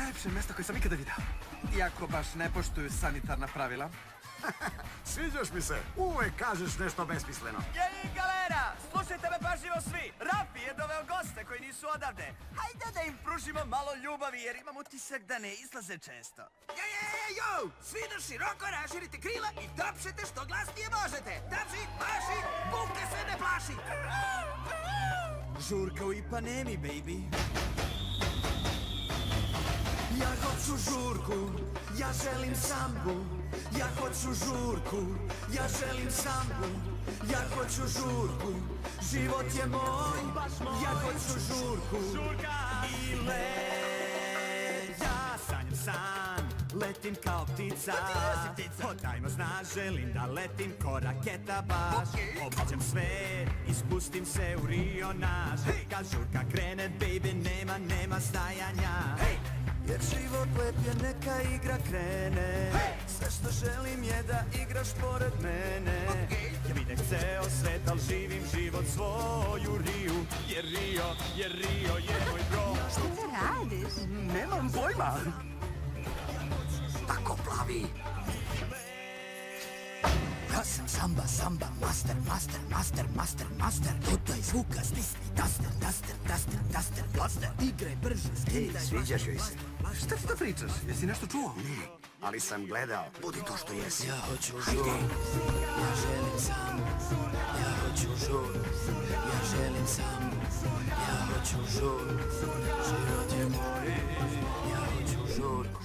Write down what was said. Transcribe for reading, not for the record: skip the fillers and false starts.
najlepše mesto koje sam ikada video. Iako baš ne poštuju sanitarna pravila. Sviđaš mi se, uvek kažeš nešto besmisleno. Jej, galera! Slušajte me pažljivo svi! Rafi je doveo goste koji nisu odavde. Hajde da im pružimo malo ljubavi jer imam utisak da ne izlaze često. Jo! Svi na široko raširite krila i tapšete što glasnije možete. Tapši, maši, buke se ne plaši. Žurka u Ipanemi, baby. Ja hoću žurku, ja želim sambu. Ja hoću žurku, ja želim sambu. Ja hoću žurku, život je moj. Ja hoću žurku i let. Ja sanjam san, letim kao ptica. Odajmo znaš, želim da letim ko raketa baš. Obiđem sve i spustim se u Rio naš. Kad žurka krene, baby, nema stajanja. Jer život lep je, neka igra krene. Sve što želim je da igraš pored mene. Ja vidim ceo svet, al živim život svoj u Riju. Jer Rio je moj broj. Šta ti radiš? Nemam pojma. Tako plavi. Ja sam samba, master. Dodaj zvuka, stisni, duster, blaster. Igraj brže, skidaj. Sviđaš joj se. Šta ti to pričaš? Jesi nešto čuo? Ne, ali sam gledao. Budi to što jesi. Ja hoću žur, ja želim sam. Ja hoću žur, ja želim sam. Ja hoću žur, život je moj. Ja hoću žurku.